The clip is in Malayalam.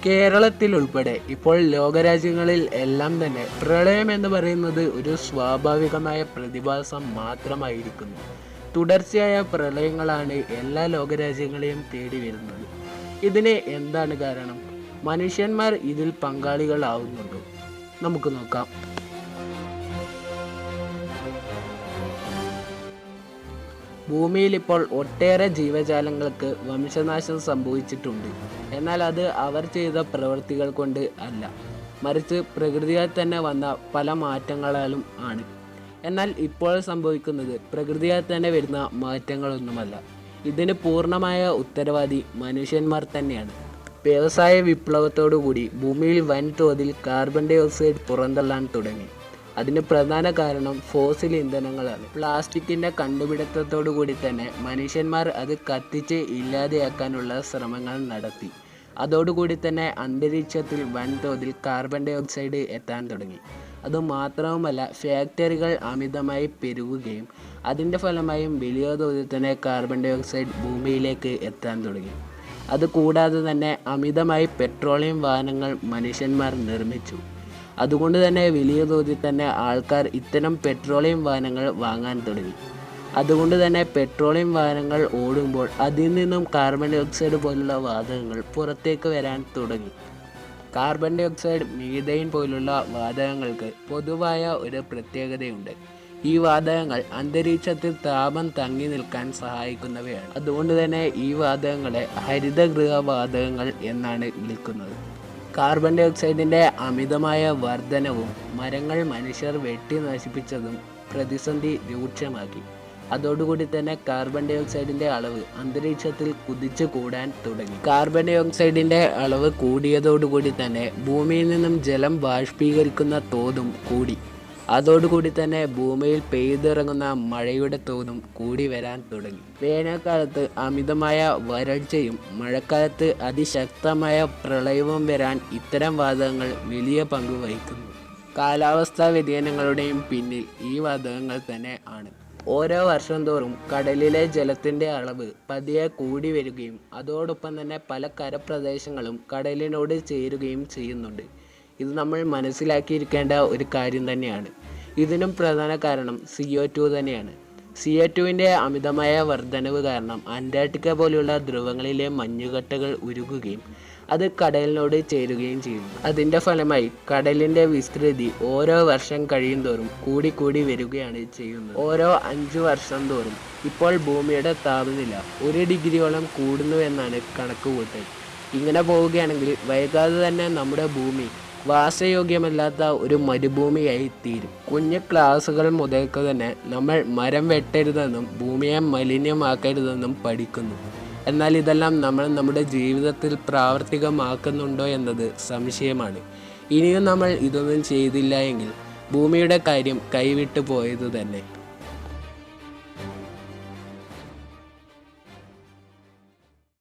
കേരളത്തിൽ ഉൾപ്പെടെ ഇപ്പോൾ ലോകരാജ്യങ്ങളിൽ എല്ലാം തന്നെ പ്രളയം എന്ന് പറയുന്നത് ഒരു സ്വാഭാവികമായ പ്രതിഭാസം മാത്രമായിരിക്കുന്നു. തുടർച്ചയായ പ്രളയങ്ങളാണ് എല്ലാ ലോകരാജ്യങ്ങളെയും തേടി വരുന്നത്. ഇതിന് എന്താണ് കാരണം? മനുഷ്യന്മാർ ഇതിൽ പങ്കാളികളാവുന്നുണ്ടോ? നമുക്ക് നോക്കാം. ഭൂമിയിൽ ഇപ്പോൾ ഒട്ടേറെ ജീവജാലങ്ങൾക്ക് വംശനാശം സംഭവിച്ചിട്ടുണ്ട്. എന്നാൽ അത് അവർ ചെയ്ത പ്രവൃത്തികൾ കൊണ്ട് അല്ല, മറിച്ച് പ്രകൃതിയാൽ തന്നെ വന്ന പല മാറ്റങ്ങളാലും ആണ്. എന്നാൽ ഇപ്പോൾ സംഭവിക്കുന്നത് പ്രകൃതിയാൽ തന്നെ വരുന്ന മാറ്റങ്ങളൊന്നുമല്ല. ഇതിന് പൂർണ്ണമായ ഉത്തരവാദി മനുഷ്യന്മാർ തന്നെയാണ്. വ്യവസായ വിപ്ലവത്തോടുകൂടി ഭൂമിയിൽ വൻതോതിൽ കാർബൺ ഡൈ ഓക്സൈഡ് പുറന്തള്ളാൻ തുടങ്ങി. അതിന് പ്രധാന കാരണം ഫോസിൽ ഇന്ധനങ്ങളാണ്. പ്ലാസ്റ്റിക്കിൻ്റെ കണ്ടുപിടുത്തത്തോടു കൂടി തന്നെ മനുഷ്യന്മാർ അത് കത്തിച്ച് ഇല്ലാതെയാക്കാനുള്ള ശ്രമങ്ങൾ നടത്തി. അതോടുകൂടി തന്നെ അന്തരീക്ഷത്തിൽ വൻതോതിൽ കാർബൺ ഡൈ ഓക്സൈഡ് എത്താൻ തുടങ്ങി. അതുമാത്രവുമല്ല, ഫാക്ടറികൾ അമിതമായി പെരുകുകയും അതിൻ്റെ ഫലമായും വലിയ തോതിൽ തന്നെ കാർബൺ ഡൈ ഓക്സൈഡ് ഭൂമിയിലേക്ക് എത്താൻ തുടങ്ങി. അതുകൂടാതെ തന്നെ അമിതമായി പെട്രോളിയം വാഹനങ്ങൾ മനുഷ്യന്മാർ നിർമ്മിച്ചു. അതുകൊണ്ട് തന്നെ വലിയ തോതിൽ തന്നെ ആൾക്കാർ ഇത്തരം പെട്രോളിയം വാഹനങ്ങൾ വാങ്ങാൻ തുടങ്ങി. അതുകൊണ്ട് തന്നെ പെട്രോളിയം വാഹനങ്ങൾ ഓടുമ്പോൾ അതിൽ നിന്നും കാർബൺ ഡൈ ഓക്സൈഡ് പോലുള്ള വാതകങ്ങൾ പുറത്തേക്ക് വരാൻ തുടങ്ങി. കാർബൺ ഡൈ ഓക്സൈഡ്, മീഥെയ്ൻ പോലുള്ള വാതകങ്ങൾക്ക് പൊതുവായ ഒരു പ്രത്യേകതയുണ്ട്. ഈ വാതകങ്ങൾ അന്തരീക്ഷത്തിൽ താപം തങ്ങി നിൽക്കാൻ സഹായിക്കുന്നവയാണ്. അതുകൊണ്ട് തന്നെ ഈ വാതകങ്ങളെ ഹരിതഗൃഹ വാതകങ്ങൾ എന്നാണ് വിളിക്കുന്നത്. കാർബൺ ഡൈ ഓക്സൈഡിൻ്റെ അമിതമായ വർധനവും മരങ്ങൾ മനുഷ്യർ വെട്ടി നശിപ്പിച്ചതും പ്രതിസന്ധി രൂക്ഷമാക്കി. അതോടുകൂടി തന്നെ കാർബൺ ഡൈ ഓക്സൈഡിൻ്റെ അളവ് അന്തരീക്ഷത്തിൽ കുതിച്ചു കൂടാൻ തുടങ്ങി. കാർബൺ ഡൈ ഓക്സൈഡിൻ്റെ അളവ് കൂടിയതോടുകൂടി തന്നെ ഭൂമിയിൽ നിന്നും ജലം ബാഷ്പീകരിക്കുന്ന തോതും കൂടി. അതോടുകൂടി തന്നെ ഭൂമിയിൽ പെയ്തിറങ്ങുന്ന മഴയുടെ തോതും കൂടി വരാൻ തുടങ്ങി. വേനൽക്കാലത്ത് അമിതമായ വരൾച്ചയും മഴക്കാലത്ത് അതിശക്തമായ പ്രളയവും വരാൻ ഇത്തരം വാതകങ്ങൾ വലിയ പങ്ക് വഹിക്കുന്നു. കാലാവസ്ഥാ വ്യതിയാനങ്ങളുടെയും പിന്നിൽ ഈ വാതകങ്ങൾ തന്നെ ആണ്. ഓരോ വർഷം തോറും കടലിലെ ജലത്തിൻ്റെ അളവ് പതിയെ കൂടി വരികയും അതോടൊപ്പം തന്നെ പല കരപ്രദേശങ്ങളും കടലിനോട് ചേരുകയും ചെയ്യുന്നുണ്ട്. ഇത് നമ്മൾ മനസ്സിലാക്കിയിരിക്കേണ്ട ഒരു കാര്യം തന്നെയാണ്. ഇതിനും പ്രധാന കാരണം CO2 തന്നെയാണ്. CO2വിൻ്റെ അമിതമായ വർധനവ് കാരണം അന്റാർട്ടിക്ക പോലെയുള്ള ധ്രുവങ്ങളിലെ മഞ്ഞുകട്ടകൾ ഉരുകുകയും അത് കടലിനോട് ചേരുകയും ചെയ്യുന്നു. അതിൻ്റെ ഫലമായി കടലിൻ്റെ വിസ്തൃതി ഓരോ വർഷം കഴിയും തോറും കൂടി വരികയാണ് ചെയ്യുന്നത്. ഓരോ 5 വർഷം തോറും ഇപ്പോൾ ഭൂമിയുടെ താപനില 1 ഡിഗ്രിയോളം കൂടുന്നുവെന്നാണ് കണക്കുകൂട്ടൽ. ഇങ്ങനെ പോവുകയാണെങ്കിൽ വൈകാതെ തന്നെ നമ്മുടെ ഭൂമി വാസയോഗ്യമല്ലാത്ത ഒരു മരുഭൂമിയായി തീരും. കുഞ്ഞു ക്ലാസ്സുകൾ മുതൽക്ക് തന്നെ നമ്മൾ മരം വെട്ടരുതെന്നും ഭൂമിയെ മലിനമാക്കരുതെന്നും പഠിക്കുന്നു. എന്നാൽ ഇതെല്ലാം നമ്മൾ നമ്മുടെ ജീവിതത്തിൽ പ്രാവർത്തികമാക്കുന്നുണ്ടോ എന്നത് സംശയമാണ്. ഇനിയും നമ്മൾ ഇതൊന്നും ചെയ്തില്ല എങ്കിൽ ഭൂമിയുടെ കാര്യം കൈവിട്ടു പോയത് തന്നെ.